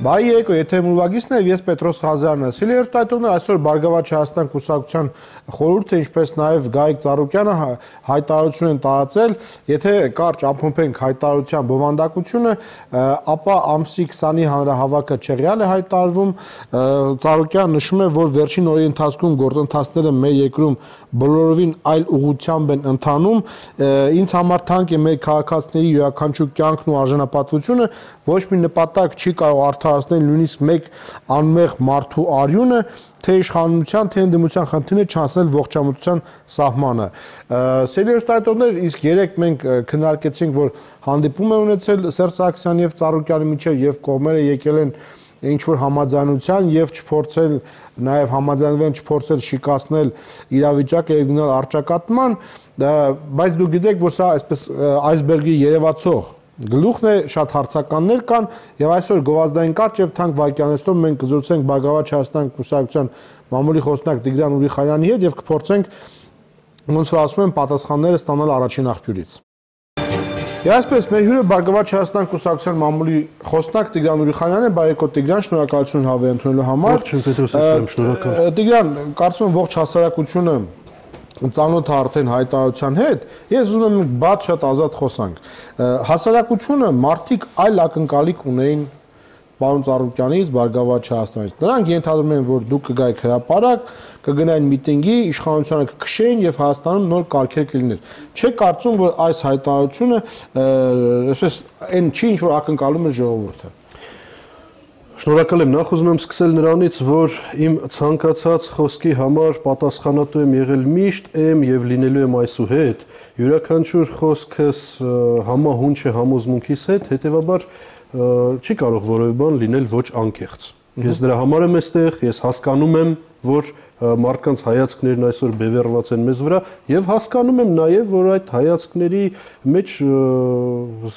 Բարի երեկո, եթե մուրվագիցն է, ես Պետրոս Ղազարյանն եմ։ Սիրելի հեռուստատիտողներ, այսօր Բարգավաճ Հայաստան կուսակցության խորհուրդը, ինչպես նաև Գայիկ Ծառուկյանը հայտարարություն են տարածել, եթե կարճ ամփոփենք հայտարարության բովանդակությունը, ապա ամսի 20-ի հանրահավաքը Չեղյալ է հայտարարվում, Ծառուկյանը նշում է, որ վերջին օրերի ընթացքում գործընթացները մեր երկրում բոլորովին այլ ուղղությամբ են ընթանում, ինձ համար թանկ է մեր քաղաքացիների յուրաքանչյուր կյանքն ու արժանապատվությունը, ոչ մի նպատակ չի կարող արդարացնել նույնիսկ մեկ անմեղ մարդու արյունը, թե իշխանության, թե ընդդիմության խնդիրը չանցնել ողջամտության սահմանը։ Սիրելի հեռուստատիտողներ, իսկ երեք մենք քննարկեցինք, որ հանդիպում է ունեցել Սերժ Սարգսյանի եւ Ծառուկյանի միջեւ եւ կողմերը եկել են ինչ-որ համաձայնության եւ չփորձել նաեւ համաձայնվել չփորձել շիկացնել իրավիճակը եւ գնալ առճակատման, բայց դուք գիտեք, որ սա այսպես այսբերգի երևացող գլուխն է, շատ հարցականներ կան եւ այսօր գովազդային կարճ եւ թանկ վայրկյաններով մենք կզրուցենք Բարգավաճ Հայաստան կուսակցության մամուլի խոսնակ Տիգրան Ուրիխանյանի հետ եւ կփորձենք ոնց որ ասում են պատասխանները ստանալ առաջին աղբյուրից։ Եվ այսպես մեր հյուրը Բարգավաճ Հայաստան կուսակցության մամուլի խոսնակ Տիգրան Ուրիխանյանն է, բարեկո Տիգրան, շնորհակալություն հավեր ընդունելու համար։ Տիգրան, կարծում եմ ողջ հասարակությունը ծանոթ է արդեն հայտարարության հետ, ես ուզում եմ բաց շատ ազատ խոսանք։ Հասարակությունը մարդիկ այլ ակնկալիք ունեին պարոն Ծառուկյանից, Բարգավաճ Հայաստանից։ Նրանք ենթադրում են, որ դուք կգայիք հրապարակ, կգնային միտինգի, իշխանությունը կքշեին եւ Հայաստանում նոր կարգեր կլիներ։ Չեք կարծում, որ այս հայտարարությունը այսպես այն չի, ինչ որ ակնկալում է ժողովուրդը։ Շնորհակալ եմ, նախ ուզում եմ սկսել նրանից, որ իմ ցանկացած խոսքի համար պատասխանատու եմ եղել միշտ, եմ եւ լինելու եմ այսուհետ։ Յուրաքանչյուր խոսքս համահունչ է համոզմունքիս հետ, հետեւաբար չի կարող որևէ բան լինել ոչ անկեղծ։ Ես դրա համար եմ այստեղ, ես հասկանում եմ, որ մարդկանց հայացքներն այսօր բևեռված են մեզ վրա եւ հասկանում եմ նաեւ, որ այդ հայացքների մեջ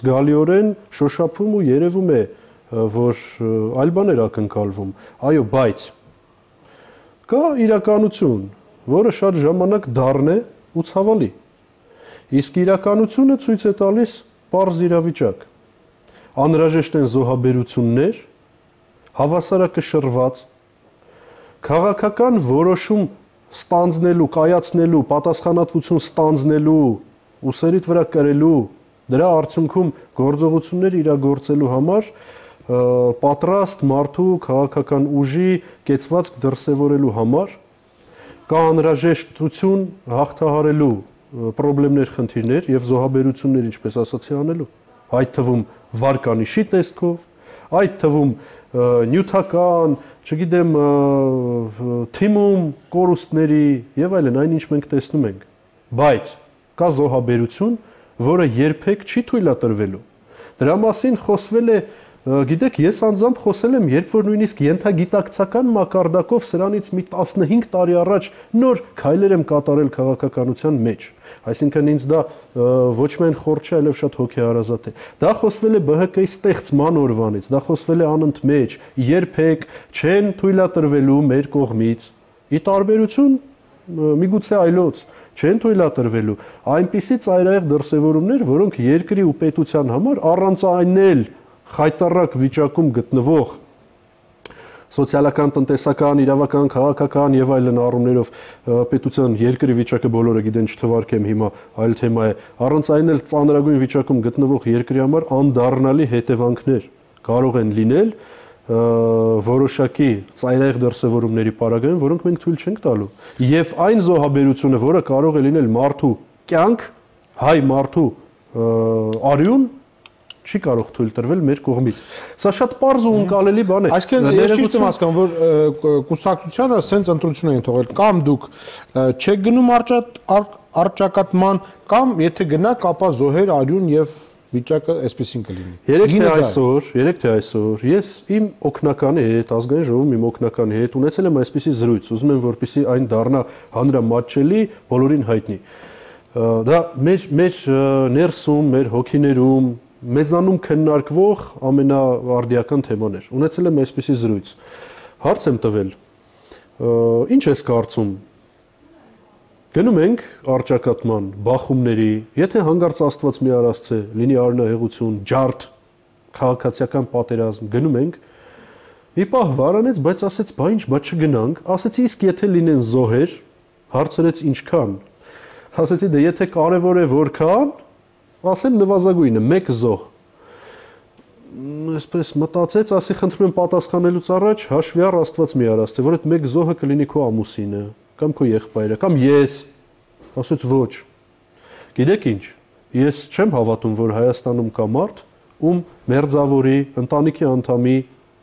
զգալիորեն շոշափում ու երևում է, որ այլ բաներ ակնկալվում։ Այո, բայց կա իրականություն, որը շատ ժամանակ դառն է ու ցավալի։ Իսկ իրականությունը ցույց է տալիս պարզ իրավիճակ։ Անհրաժեշտ են զոհաբերություններ, հավասարակշռված, քաղաքական որոշում ստանձնելու, կայացնելու, պատասխանատվություն ստանձնելու, ուսերիդ վրա կրելու, դրա արդյունքում գործողություններ իրագործելու համար պատրաստ մարդու քաղաքական ուժի կեցվածք դրսևորելու համար կա անհրաժեշտություն հաղթահարելու խնդիրներ, խնդիրներ եւ զոհաբերություններ, ինչպես ասացի, անելու։ Այդ թվում վարկանիշի տեսքով, այդ թվում նյութական, չգիտեմ, թիմում կորուստների եւ այլն, այնինչ մենք տեսնում ենք։ Բայց կա զոհաբերություն, որը երբեք չի թույլատրվելու։ Դրա մասին խոսվել է, գիտեք, ես անձամբ խոսել եմ, երբ որ նույնիսկ ենթագիտակցական մակարդակով սրանից մի 15 տարի առաջ նոր քայլեր եմ կատարել քաղաքականության մեջ։ Այսինքն ինձ դա ոչ միայն խորտ չէ, այլև շատ հոգեհարազատ է։ Դա խոսվել է ԲՀԿ-ի ստեղծման օրվանից, դա խոսվել է անընդմեջ, երբեք չեն թույլատրվելու մեր կողմից։ Ի տարբերություն միգուցե այլոց չեն թույլատրվելու այնպիսի ծայրահեղ դրսևորումներ, որոնք երկրի ու պետության համար առանց այն էլ խայտառակ վիճակում գտնվող սոցիալական, տնտեսական, իրավական, քաղաքական եւ այլն առումներով պետության երկրի վիճակը բոլորը գիտեն, չթվարկեմ հիմա, այլ թեմա է, առանց այն էլ ծանրագույն վիճակում գտնվող երկրի համար անդառնալի հետևանքներ կարող են լինել որոշակի ծայրահեղ դրսևորումների պարագայում, որոնք մենք թույլ չենք տալու։ Եվ այն զոհաբերությունը, որը կարող է լինել մարդու կյանք, հայ մարդու արյուն, չի կարող թույլ տրվել մեր կողմից։ Սա շատ պարզ ու ընկալելի բան է։ Այսինքն ես ճիշտ եմ հասկանում, որ կուսակցությանը սենց ընտրություն են թողել, կամ դուք չեք գնում առճակատման, կամ եթե գնաք, ապա զոհեր, արյուն եւ վիճակը այսպեսին կլինի։ Երեք թե այսօր ես իմ օգնականի հետ, ազգային ժողովում իմ օգնականի հետ ունեցել եմ այսպիսի զրույց, ուզում եմ որպեսզի այն դառնա հանրամատչելի, բոլորին հայտնի։ Դա մեր ներսում, մեր հոգիներում մեզանում քննարկվող ամենաարդիական թեման էր։ Ունեցել եմ այսպիսի զրույց։ Հարց եմ տվել. Ինչ ես կարծում։ Գնում ենք առճակատման, բախումների, եթե հանգարց Աստված մի արասցե, լինի արնահեղություն, ջարդ, քաղաքացիական պատերազմ, գնում ենք Մի պահ վարանեց, բայց ասեց, բա ինչ, բա չգնանք, ասեցի, իսկ եթե լինեն զոհեր, հարցրեց ինչքան։ Ասեցի, դե եթե կարևոր է որքան, ասեմ նվազագույնը, 1 զոհ։ Այսպես մտածեց, ասի, խնդրում եմ պատասխանելուց առաջ հաշվի առ Աստված մի արասցե, որ այդ 1 զոհը կլինի քո ամուսինը, կամ քո եղբայրը, կամ ես։ Ասեց ոչ։ Գիտեք ինչ, ես չեմ հավատում, որ Հայաստանում կա մարդ, ում մերձավորի, ընտանիքի անդամի,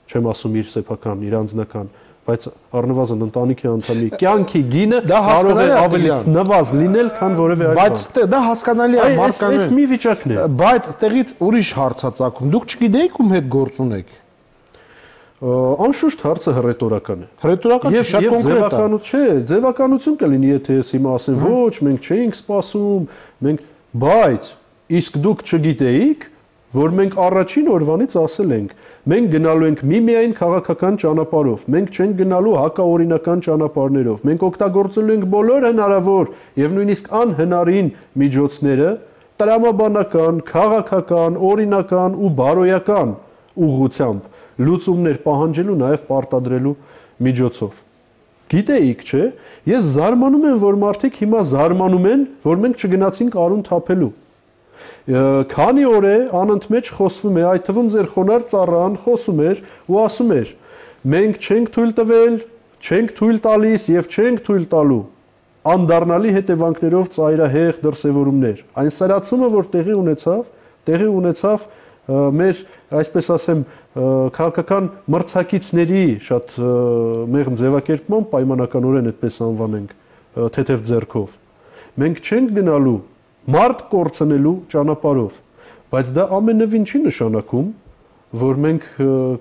չեմ ասում իր սեփական, իր անձնական, բայց առնվազն ընտանիքի անդամի կյանքի գինը կարող է ավելի նվազ լինել, քան որևէ այլ բան։ Բայց դա հասկանալի է, մարկանն է։ Այս մի վիճակն է։ Բայց տեղից ուրիշ հարց է ծագում։ Դուք չգիտեիք ում հետ գործ ունեք։ Անշուշտ հարցը հռետորական է։ Հռետորական չէ, շատ կոնկրետ է։ Չէ, ձևականություն կլինի, եթե ես հիմա ասեմ, ոչ, մենք չէինք սպասում, բայց իսկ դուք չգիտեիք, որ մենք առաջին օրվանից ասել ենք, մենք գնալու ենք միմիայն քաղաքական ճանապարհով, մենք չենք գնալու հակաօրինական ճանապարհներով, մենք օգտագործելու ենք բոլոր հնարավոր եւ նույնիսկ անհնարին միջոցները տրամաբանական, քաղաքական, օրինական ու բարոյական ուղղությամբ լուծումներ պահանջելու, նաև պարտադրելու միջոցով։ Գիտեիք, չէ՞, ես զարմանում եմ, որ մարդիկ հիմա զարմանում են, որ մենք չգնացինք արուն թափելու։ Քանի օր է անընդմեջ խոսվում է, այդ թվում ձեր խոնարհ ծառան խոսում էր ու ասում էր. մենք չենք թույլ տվել, չենք թույլ տալիս եւ չենք թույլ տալու անդառնալի հետևանքներով ծայրահեղ դրսևորումներ։ Այն սրացումը, որ տեղի ունեցավ մեր, այսպես ասեմ, քաղաքական մրցակիցների շատ մեղմ ձևակերպմամբ պայմանականորեն այդպես անվանենք թեթև ձեռքով։ Մենք չենք գնալու մարդ կորցնելու ճանապարհով, բայց դա ամենևին չի նշանակում, որ մենք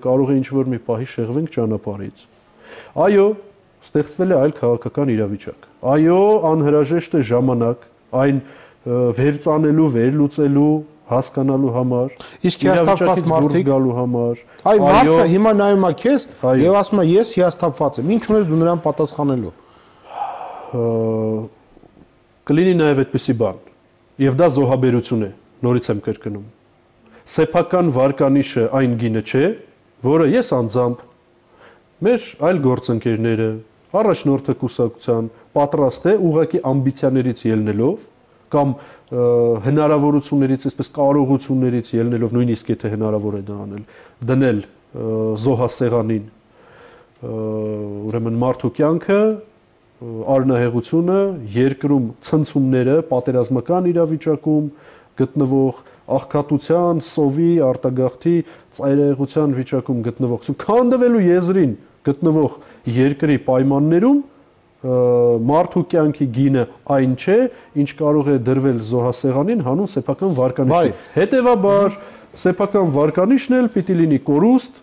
կարող է ինչ-որ մի պահի շեղվենք ճանապարհից։ Այո, ստեղծվել է այլ քաղաքական իրավիճակ։ Այո, անհրաժեշտ է ժամանակ այն վերծանելու, վերլուծելու, հասկանալու համար, իսկ հիասթափված մարդիկ գալու համար։ Այ մարդը հիմա նայում է քեզ եւ ասում է ես հիասթափված եմ։ Ինչ ունես դու նրան պատասխանելու։ Կլինի նաեւ այդպիսի բան։ Եվ դա զոհաբերություն է, նորից եմ կրկնում։ Սեփական վարկանիշը այն գինը չէ, որը ես անձամբ մեր այլ գործընկերները, առաջնորդը կուսակցության պատրաստ է ուղղակի ամբիցիաներից ելնելով կամ հնարավորություններից, այսպես կարողություններից ելնելով, նույնիսկ եթե հնարավոր է դա անել, դնել զոհասեղանին, ուրեմն մարդու կյանքը, արնահեղությունը, երկրում ցնցումները, պատերազմական իրավիճակում գտնվող աղքատության, սովի, արտագաղթի, ծայրահեղության վիճակում գտնվող, քանդվելու եզրին գտնվող երկրի պայմաններում մարդու կյանքի գինը այն չէ, ինչ կարող է դրվել զոհասեղանին հանուն սեփական վարկանիշի։ Հետևաբար, սեփական վարկանիշն էլ պիտի լինի կորուստ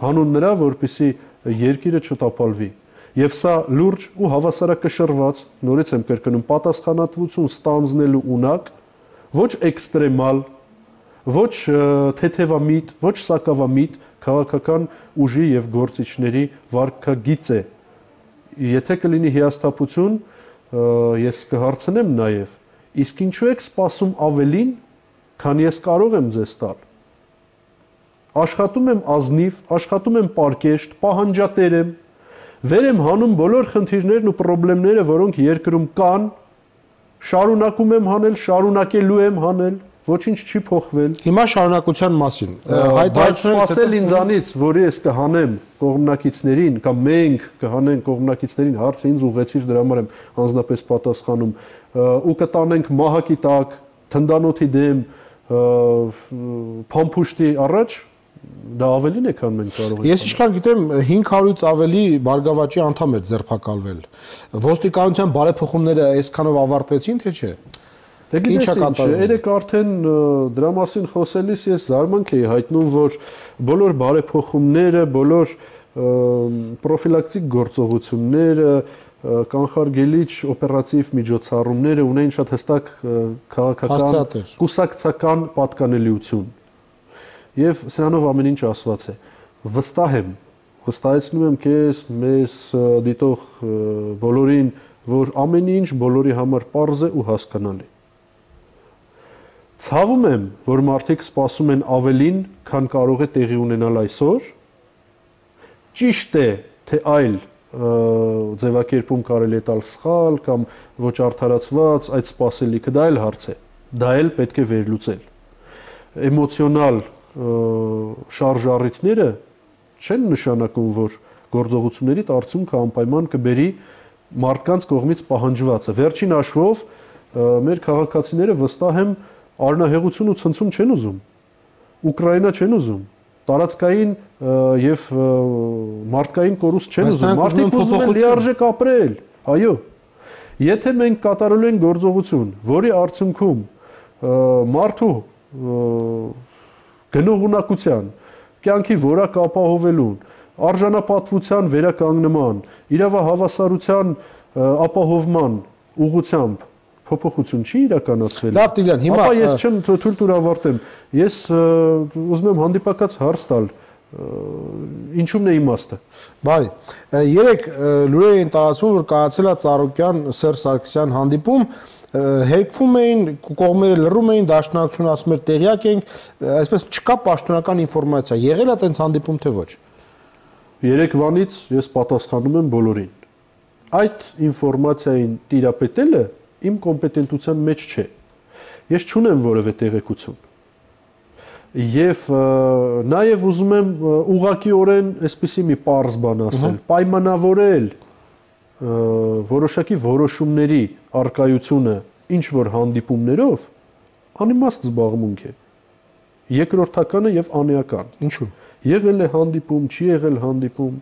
հանուն նրա, որպեսզի երկիրը չտապալվի։ Եվ սա լուրջ ու հավասարակշռված, նորից եմ կրկնում, պատասխանատվություն ստանձնելու ունակ, ոչ էքստրեմալ, ոչ թեթևամիտ, ոչ սակավամիտ քաղաքական ուժի եւ գործիչների վարքագիծ է։ Եթե կլինի հիասթափություն, ես կհարցնեմ նաև, իսկ ինչու եք սպասում ավելին, քան ես կարող եմ ձեզ տալ։ Աշխատում եմ ազնիվ, աշխատում եմ պարկեշտ, պահանջատեր եմ, վեր եմ հանում բոլոր խնդիրներն ու խնդիրները, որոնք երկրում կան, շարունակում եմ հանել, շարունակելու եմ հանել, ոչինչ չի փոխվել։ Հիմա շարունակության մասին բայց սպասել ինձանից, որ ես կհանեմ կողմնակիցներին կամ մենք կհանենք կողմնակիցներին, հարցը ինձ ուղեցիր, դրա համար եմ անձնապես պատասխանում, ու կտանենք մահակի տակ, թնդանոթի դեմ, փամփուշտի առաջ, դա ավելին է, քան մենք կարող ենք։ Ես ինչքան գիտեմ 500-ից ավելի բարգավաճի անդամ է ձերբակալվել։ Ոստիկանության բարեփոխումները այսքանով ավարտվեցին, թե չէ։ Ինչ է կատարվում։ Երեք արդեն դրա մասին խոսելիս ես զարմանք էի հայտնում, որ բոլոր բարեփոխումները, բոլոր պրոֆիլակտիկ գործողությունները, կանխարգելիչ օպերատիվ միջոցառումները ունեն շատ հստակ քաղաքական, կուսակցական պատկանելիություն։ Եվ սրանով ամեն ինչ ասված է։ Վստահ եմ, վստահեցնում եմ քեզ, մեզ դիտող բոլորին, որ ամեն ինչ բոլորի համար պարզ է ու հասկանալի։ Ցավում եմ, որ մարդիկ սպասում են ավելին, քան կարող է տեղի ունենալ այսօր, ճիշտ է, թե այլ ձևակերպում կարելի է տալ սխալ կամ ոչ արդարացված, այդ սպասելիքը դա էլ հարց է։ Դա էլ պետք է վերլուծել։ Էմոցիոնալ շարժառիթները չեն նշանակում, որ գործողությունների արդյունքը անպայման կբերի մարդկանց կողմից պահանջվածը։ Վերջին հաշվով մեր քաղաքացիները վստահ եմ առնահեղություն ու ցնցում չեն ուզում։ Ուկրաինա չեն ուզում։ Տարածքային եւ մարդկային կորուստ չեն ուզում։ Մարդիկ ուզում են լիարժեք ապրել։ Այո։ Եթե մենք կատարելու ենք գործողություն, որի արդյունքում մարդու գնողունակության, կյանքի որակ ապահովելուն, արժանապատվության վերականգնման, իրավահավասարության ապահովման ուղղությամբ փոփոխություն չի իրականացվել։ Լավ Տիգրան, հիմա ապա ես չեմ թույլ տուր ավարտեմ։ Ես ուզում եմ հանդիպակաց հարց տալ, ինչու՞մն է իմաստը։ Բարի, երեք լուրեր էին տարածվում, որ կայացել է Ծառուկյան Սերժ Սարգսյան հանդիպում, հերկվում էին, կողմերը լռում էին, դաշնակցությունը ասում էր տեղյակ ենք, այսպես չկա պաշտոնական ինֆորմացիա, եղել է այդպես հանդիպում թե ոչ։ Երեկվանից ես պատասխանում եմ բոլորին։ Այդ ինֆորմացիային տիրապետելը իմ կոմպետենտության մեջ չէ։ Ես չունեմ որևէ տեղեկություն։ Եվ նաև ուզում եմ ուղղակիորեն այսպիսի մի պարզ բան ասել, պայմանավորել որոշակի որոշումների արկայությունը ինչ որ հանդիպումներով անիմաստ զբաղմունք է։ Երկրորդականը եւ անեական։ Ինչու՞։ Եղել է հանդիպում, չի եղել հանդիպում։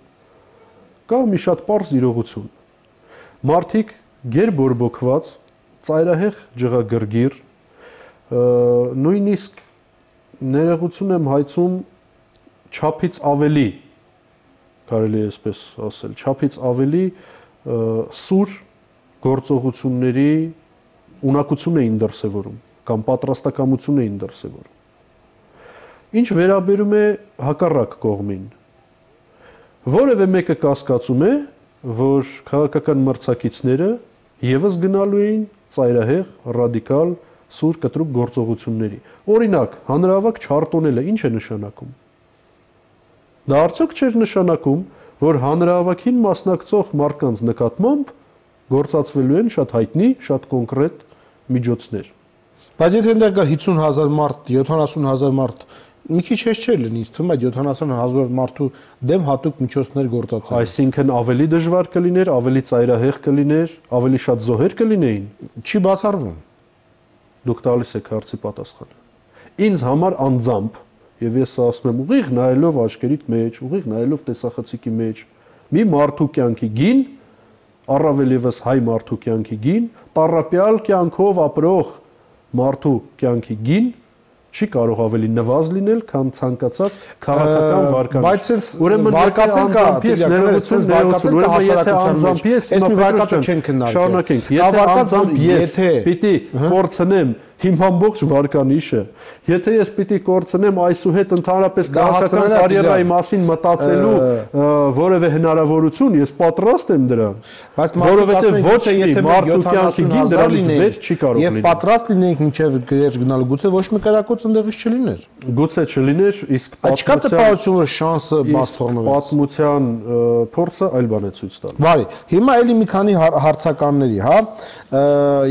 Կա մի շատ պարզ իրողություն։ Մարդիկ գերբորբոքված, ծայրահեղ ջղագրգիռ, նույնիսկ ներողություն եմ հայցում չափից ավելի, կարելի է այսպես ասել, չափից ավելի սուր գործողությունների ունակություն էին դրսևորում կամ պատրաստակամություն էին դրսևորում։ Ինչ վերաբերում է հակառակ կողմին, որևէ մեկը կասկածում է, որ քաղաքական մրցակիցները եւս գնալու էին ծայրահեղ, ռադիկալ, սուր կտրուկ գործողությունների։ Օրինակ, հանրահավաք չարտոնելը ինչ է նշանակում։ Դա արդյոք չէր նշանակում, որ հանրահավաքին մասնակցող մարդկանց նկատմամբ գործածվելու են շատ հայտնի, շատ կոնկրետ միջոցներ։ Բայց եթե այնտեղ կար 50,000 մարդ, 70,000 մարդ, մի քիչ հեշտ չէր լինի, թվում է 70,000 մարդու դեմ հատուկ միջոցներ գործածել։ Այսինքն ավելի դժվար կլիներ, ավելի ծայրահեղ կլիներ, ավելի շատ զոհեր կլինեին։ Չի բացառվում։ Դուք տալիս եք հարցի պատասխանը։ Ինձ համար անձամբ, եւ ես ասում եմ ուղիղ նայելով աչքերիդ մեջ, ուղիղ նայելով տեսախցիկի մեջ, մի մարդու կյանքի գին, առավել եւս հայ մարդու կյանքի գին, տառապյալ կյանքով ապրող մարդու կյանքի գին չի կարող ավելի նվազ լինել, քան ցանկացած քաղաքական վարկանիշ։ Բայց sense ուրեմն վարկածել կա, ներողություն, ուրեմն եթե անձամբ ես այս մի վարկածը չեն քննարկել։ Շարունակենք։ Եթե անձամբ ես պիտի կորցնեմ իմ ամբողջ վարկանիշը, եթե ես պիտի կորցնեմ այսուհետ ընդհանրապես քաղաքական կարիերայի մասին մտածելու որևէ հնարավորություն, ես պատրաստ եմ դրան։ Բայց որովհետև ոչ մի մարդու կյանքի գին դրանից վեր չի կարող լինել։ Եվ պատրաստ լինենք մինչև գրեջ գնալու, գուցե ոչ մի կրակոց ընդեղից չլիներ։ Գուցե չլիներ, իսկ չկա տպավորություն, որ շանսը բաց թողնվեց։ Պատմության փորձը այլ բան է ցույց տալու։ Բարի, հիմա էլի մի քանի հարցականների, հա։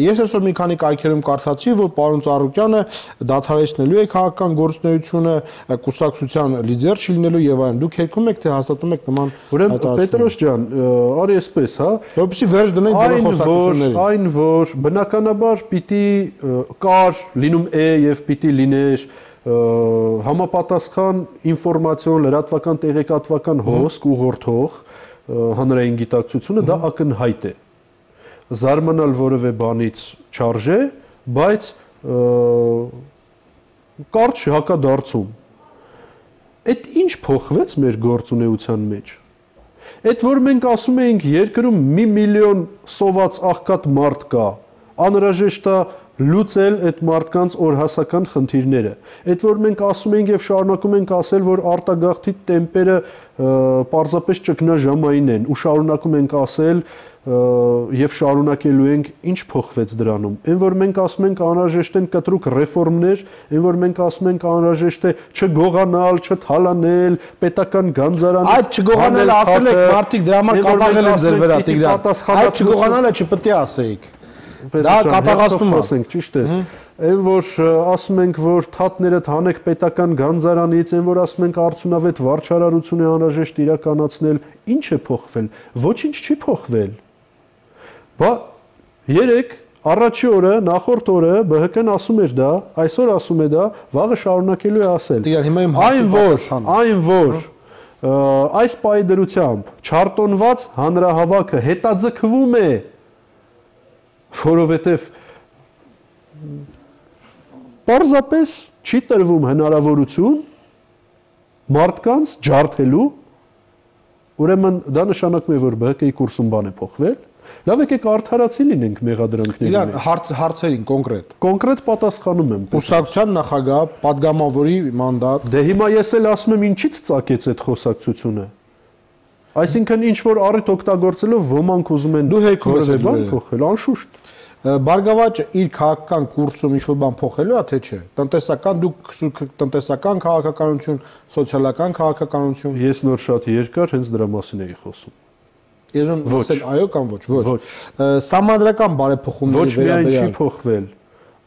Ես այսօր մի քանի կայքերում կարդացի, որ պարոն Ծառուկյանը դադարեցնելու է քաղաքական գործունեությունը, կուսակցության լիդեր չլինելու եւ այլն։ Դուք եկում եք թե հաստատում եք նման ուրեմն Պետրոս ջան, արի այսպես, հա, որովհետեւ վերջ դնենք դերոխոսակցություններին։ Այն որ բնականաբար պիտի կար լինում է եւ պիտի լիներ համապատասխան ինֆորմացիոն, լրատվական, տեղեկատվական հոսք ուղղորդող հանրային գիտակցությունը դա ակնհայտ է։ Զարմանալ որևէ բանից չարժե, բայց կարճ հակադարձում։ Այդ ինչ փոխվեց մեր գործունեության մեջ։ Այդ որ մենք ասում էինք երկրում 1 միլիոն սոված աղքատ մարդ կա, անհրաժեշտ է լուծել այդ մարդկանց օրհասական խնդիրները։ Այդ որ մենք ասում ենք եւ շարունակում ենք ասել, որ արտագաղթի տեմպերը պարզապես ճգնաժամային են ու շարունակում ենք ասել եւ շարունակելու ենք, ինչ փոխվեց դրանում։ Այն որ մենք ասում ենք անհրաժեշտ են կտրուկ ռեֆորմներ, այն որ մենք ասում ենք անհրաժեշտ է չգողանալ, չթալանել, պետական գանձարանից այդ չգողանալ ասել եք, մարդիկ դրա համար կատաղել են ձեր վրա, Տիգրան։ Այդ չգողանալը չպետք է ասեիք։ Դա կատաղացնում ասենք, ճիշտ է։ Այն որ ասում ենք, որ թաթները հանեք պետական գանձարանից, այն որ ասում ենք արդյունավետ վարչարարություն է անհրաժեշտ իրականացնել, ինչ է փոխվել։ Ոչինչ չի փոխվել։ Բա երեք առաջի օրը, նախորդ օրը ԲՀԿ-ն ասում էր դա, այսօր ասում է դա, վաղը շարունակելու է ասել։ Այն որ այս պայդրությամբ չարտոնված հանրահավաքը հետաձգվում է, որովհետև պարզապես չի տրվում հնարավորություն մարդկանց ջարդելու, ուրեմն դա նշանակում է, որ ԲՀԿ-ի կուրսում բան է փոխվել։ Լավ եկեք արդարացի լինենք մեղադրանքների մեջ։ Իրան հարցերին կոնկրետ պատասխանում եմ։ Կուսակցության նախագահ, падգամավորի մանդատ։ Դե հիմա ես էլ ասում եմ, ինչից ծագեց այդ խոսակցությունը։ Այսինքն ինչ որ առիթ օգտագործելով ոմանք ուզում են որևէ բան փոխել, անշուշտ։ Բարգավաճը իր քաղաքական կուրսում ինչ-որ բան փոխելու է, թե չէ։ Տնտեսական դուք տնտեսական քաղաքականություն, սոցիալական քաղաքականություն։ Ես նոր շատ երկար հենց դրա մասին էի խոսում։ Ես ասել այո կամ ոչ։ Սահմանադրական բարեփոխումների վերաբերյալ չի փոխվել,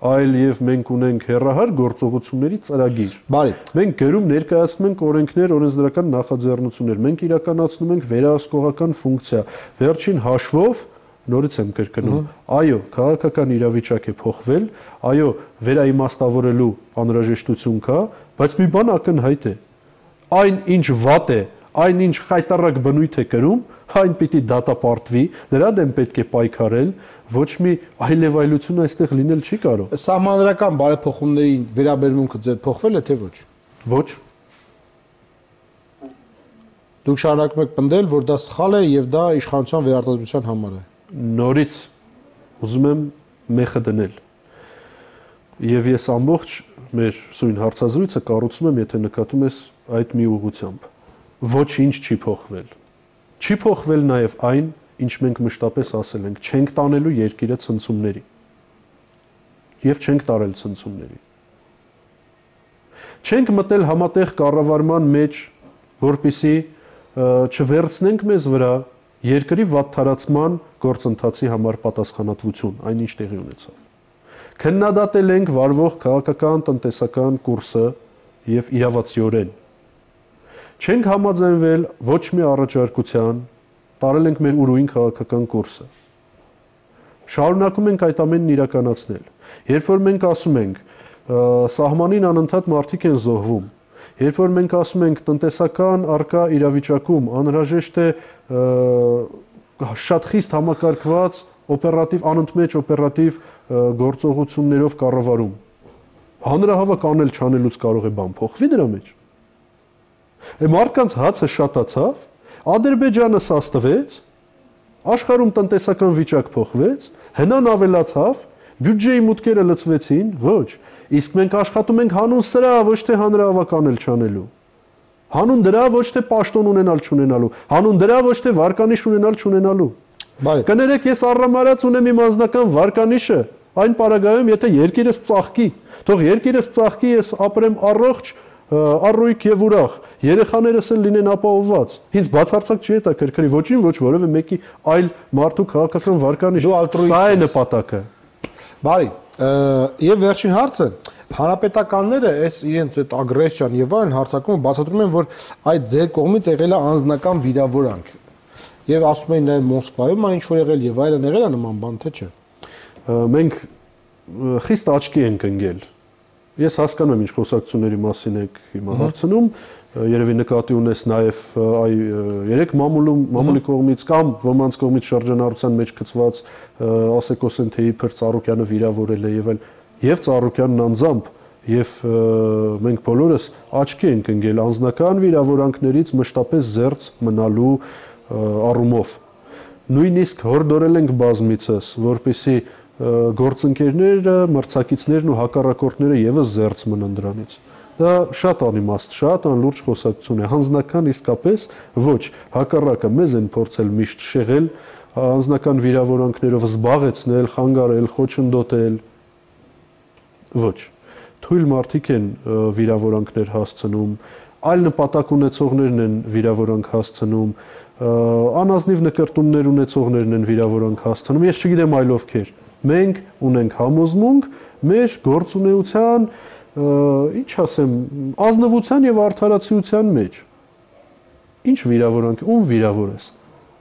այլ եւ մենք ունենք հերահար գործողությունների ծրագիր։ Բարի։ Մենք գրում ներկայացնում ենք օրենքներ, օրենսդրական նախաձեռնություններ, մենք իրականացնում ենք վերահսկողական ֆունկցիա։ Վերջին հաշվով նորից եմ կրկնում, այո, քաղաքական իրավիճակ է փոխվել, այո, վերաիմաստավորելու անհրաժեշտություն կա, բայց մի բան ակնհայտ է։ Այն ինչ վատ է, այն ինչ խայտառակ բնույթ է կրում, այն պիտի դատապարտվի, դրա դեմ պետք է պայքարել, ոչ մի այլևայլություն այստեղ լինել չի կարող։ Սահմանադրական բարեփոխումների վերաբերմունքը ձեր փոխվել է թե ոչ։ Ոչ։ Դուք շարունակում եք պնդել, որ դա սխալ է եւ դա իշխանության վերարտադրության համար է։ Նորից ուզում եմ մեխը դնել։ Եվ ես ամբողջ մեր սույն հարցազրույցը կառուցում եմ, եթե նկատում ես այդ մի ուղղությամբ։ Ոչինչ չի փոխվել։ Չի փոխվել նաև այն, ինչ մենք մշտապես ասել ենք, չենք տանելու երկիրը ցնցումների։ Եվ չենք տարել ցնցումների։ Չենք մտել համատեղ կառավարման մեջ, որպեսզի չվերցնենք մեզ վրա երկրի վատթարացման գործընթացի համար պատասխանատվություն, այնինչ տեղի ունեցավ։ Քննադատել ենք վարվող քաղաքական, տնտեսական կուրսը եւ իրավացիորեն։ Չենք համաձայնվել ոչ մի առաջարկության, տարել ենք մեր ուրույն քաղաքական կուրսը։ Շարունակում ենք այդ ամենն իրականացնել։ Երբ որ մենք ասում ենք, սահմանին անընդհատ մարդիկ են զոհվում, երբ որ մենք ասում ենք տնտեսական արկա իրավիճակում անհրաժեշտ է շատ խիստ համակարգված օպերատիվ անընդմեջ օպերատիվ գործողություններով կառավարում, հանրահավաք անել չանելուց կարող է բան փոխվի դրա մեջ։ Մարդկանց հացը շատացավ, Ադրբեջանը սաստվեց, աշխարհում տնտեսական վիճակ փոխվեց, հնան ավելացավ, բյուջեի մուտքերը լցվեցին, ոչ, իսկ մենք աշխատում ենք հանուն սրա, ոչ թե հանրահավաք անել չանելու։ Հանուն դրա ոչ թե պաշտոն ունենալ չունենալու, հանուն դրա ոչ թե վարկանիշ ունենալ չունենալու։ Կներեք, ես առամարած ունեմ իմ անձնական վարկանիշը, այն պարագայում, եթե երկիրս ծաղկի, թող երկիրս ծաղկի, ես ապրեմ առողջ, առույգ եւ ուրախ, երեխաներս էլ լինեն ապահովված։ Ինձ բացարձակ չի հետաքրքրի ոչինչ, ոչ որևէ մեկի այլ մարդու քաղաքական վարկանիշ։ Սա է նպատակը։ Բարի, եւ վերջին հարցը, հանրապետականները այս իրենց այդ ագրեսիան եւ այլն հարցակումը բացատրում են, որ այդ ձեր կողմից եղել է անձնական վիրավորանք։ Եվ ասում են նաեւ Մոսկվայում ինչ որ եղել եւ այլն եղել է նման բան, թե չէ։ Մենք խիստ աչքի ենք ընկել։ Ես հասկանում եմ ինչ խոսակցությունների մասին եք հիմա հարցնում, երևի նկատի ունես նաև այ երեք մամուլի կողմից կամ ոմանց կողմից շրջանառության մեջ գծված ասեկոս են թե իբր Ծառուկյանը վիրավորել է եւ այլ եւ Ծառուկյանն անձամբ եւ մենք բոլորս աչքի ենք ընկել անձնական վիրավորանքներից մշտապես զերծ մնալու առումով։ Նույնիսկ հորդորել ենք բազմիցս, որպեսզի գործընկերները, մրցակիցներն ու հակառակորդները եւս զերծ մնան դրանից։ Դա շատ անիմաստ, շատ անլուրջ խոսակցություն է, հանձնական իսկապես ոչ, հակառակը մեզ են փորձել միշտ շեղել, անձնական վիրավորանքներով զբաղեցնել, խանգարել, խոչընդոտել։ Ոչ։ Թույլ մարդիկ են վիրավորանքներ հասցնում, այլ նպատակ ունեցողներն են վիրավորանք հասցնում, անազնիվ նկրտումներ ունեցողներն են վիրավորանք հասցնում, ես չգիտեմ այլ ովքեր։ Մենք ունենք համոզմունք մեր գործունեության, ինչ ասեմ, ազնվության եւ արդարացիության մեջ։ Ինչ վիրավորանք, ում վիրավորես։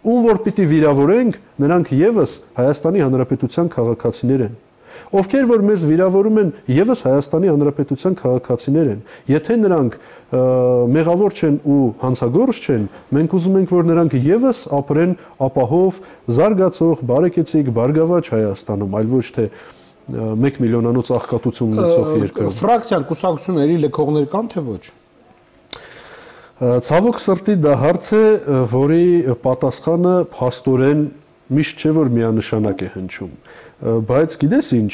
Ում որ պիտի վիրավորենք, նրանք եւս Հայաստանի Հանրապետության քաղաքացիներ են։ Ովքեր որ մեզ վիրավորում են, եւս Հայաստանի Հանրապետության քաղաքացիներ են։ Եթե նրանք մեղավոր չեն ու հանցագործ չեն, մենք ուզում ենք, որ նրանք եւս ապրեն ապահով, զարգացող, բարեկեցիկ, բարգավաճ Հայաստանում, այլ ոչ թե 1 միլիոնանոց աղքատություն ունեցող երկրում։ Ֆրակցիան կուսակցությունների լքողներ կան թե ոչ։ Ցավոք սրտի դա հարց է, որի պատասխանը փաստորեն միշտ չէ որ միանշանակ է հնչում, բայց գիտես ինչ,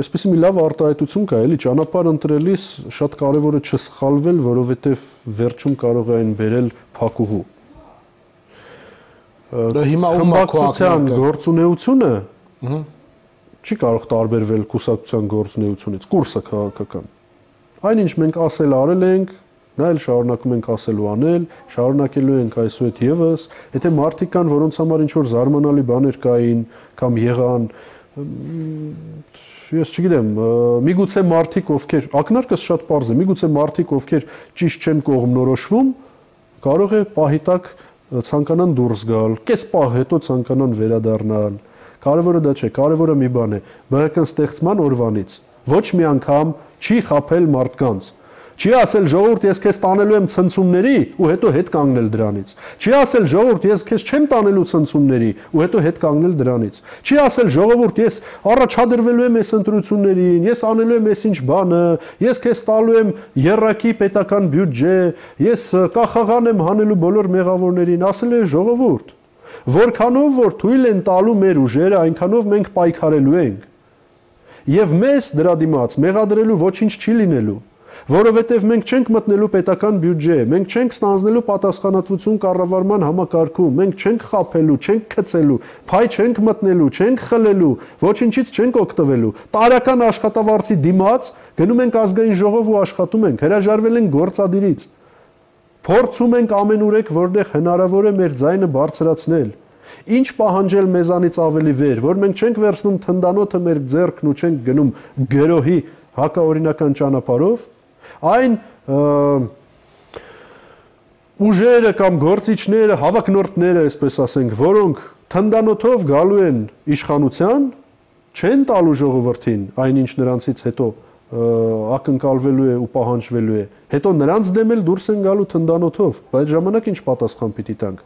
այսպես մի լավ արտահայտություն կա, էլի ճանապարհ ընտրելիս շատ կարևոր է չսխալվել, որովհետև վերջում կարող է այն բերել փակուղու։ Դա հիմա ում քոակցիան գործունեությունը չի կարող տարբերվել կուսակցության գործունեությունից, կուրսը քաղաքական։ Այնինչ մենք ասել արել ենք, նա էլ շարունակում ենք ասել ու անել, շարունակելու ենք այսուհետ եւս, եթե մարդիկ կան, որոնց համար ինչ որ զարմանալի բաներ կային կամ եղան, ես չգիտեմ, միգուցե մարդիկ ովքեր, ակնարկս շատ պարզ է, միգուցե մարդիկ ովքեր ճիշտ չեն կողմնորոշվում, կարող է պահի տակ ցանկանան դուրս գալ, կես պահ հետո ցանկանան վերադառնալ։ Կարևորը դա չէ, կարևորը մի բան է, բողոքական ստեղծման օրվանից ոչ մի անգամ չի խաբել մարդկանց։ Չի ասել ժողովուրդ ես քեզ տանելու եմ ցնցումների ու հետո հետ կանգնել դրանից։ Չի ասել ժողովուրդ ես քեզ չեմ տանելու ցնցումների ու հետո հետ կանգնել դրանից։ Չի ասել ժողովուրդ ես առաջադրվելու եմ այս ընտրություններին, ես անելու եմ այս ինչ բանը, ես քեզ տալու եմ երրակի պետական բյուջե, ես կախաղան եմ հանելու բոլոր մեղավորներին, ասել է ժողովուրդ։ Որքանով որ թույլ են տալու մեր ուժերը, այնքանով մենք պայքարելու ենք։ Եվ մեզ դրա դիմաց մեղադրելու ոչինչ չի լինելու, որովհետև մենք չենք մտնելու պետական բյուջե, մենք չենք ստանձնելու պատասխանատվություն կառավարման համակարգում, մենք չենք խաբելու, չենք գցելու, փայ չենք մտնելու, չենք խլելու, ոչինչից չենք օգտվելու։ Տարական աշխատավարձի դիմաց գնում ենք ազգային ժողով ու աշխատում ենք, հրաժարվել ենք գործադիրից։ Փորձում ենք ամենուրեք, որտեղ հնարավոր է մեր ձայնը բարձրացնել։ Ինչ պահանջել մեզանից ավելի վեր, որ մենք չենք վերցնում թնդանոթը մեր ձեռքն ու չենք գնում գրոհի հակաօրինական ճանապարհով, այն ուժերը կամ գործիչները, հավակնորդները, այսպես ասենք, որոնք թնդանոթով գալու են իշխանության, չեն տալու ժողովրդին այնինչ նրանցից հետո ակնկալվելու է ու պահանջվելու է, հետո նրանց դեմ էլ դուրս են գալու թնդանոթով, բայց ժամանակ ինչ պատասխան պիտի տանք։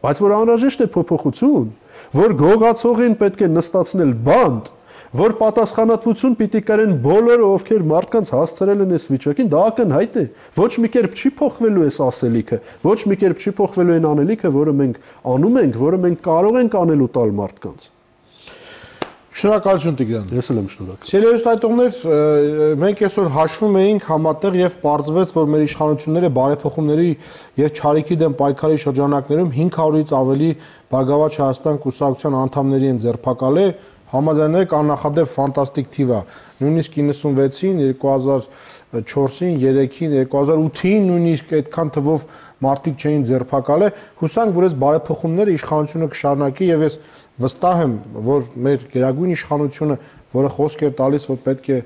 Բայց որ անհրաժեշտ է փոփոխություն, որ գողացողին պետք է նստացնել բանդ, որ պատասխանատվություն պիտի կրեն բոլորը, ովքեր մարդկանց հասցրել են այս վիճակին, դա ակնհայտ է։ Ոչ մի կերպ չի փոխվելու այս ասելիքը, ոչ մի կերպ չի փոխվելու այն անելիքը, որը մենք անում ենք, որը մենք կարող ենք անել ու տալ մարդկանց։ Շնորհակալություն Տիգրան։ Ես էլ եմ շնորհակալ։ Սիրելի հայտողներ, մենք այսօր հաշվում էինք համատեղ եւ պարզվեց, որ մեր իշխանությունները բարեփոխումների եւ չարիքի դեմ պայքարի շրջանակներում 500-ից ավելի Բարգավաճ Հայաստան կուսակցության անդամների են ձերբակալել, համաձայնեք աննախադեպ ֆանտաստիկ թիվ է, նույնիսկ 96-ին, 2004-ին, 3-ին, 2008-ին նույնիսկ այդքան թվով մարդիկ չէին ձերբակալել, հուսանք, որ այս բարեփոխումները իշխանությունը կշարունակի եւ ես վստահ եմ, որ մեր գերագույն իշխանությունը, որը խոսք է տալիս, որ պետք է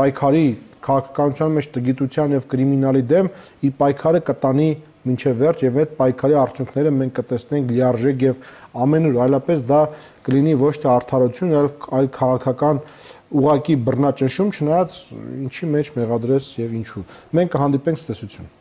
պայքարի քաղաքականության մեջ տգիտության եւ կրիմինալի դեմ, իր պայքարը կտանի մինչև վերջ եւ այդ պայքարի արդյունքները մենք կտեսնենք լիարժեք եւ ամենուր, այլապես դա կլինի ոչ թե արդարություն, այլ քաղաքական ուղակի բռնաճնշում, չնայած ինչի մեջ մեղադրես եւ ինչու։ Մենք կհանդիպենք ցտեսություն։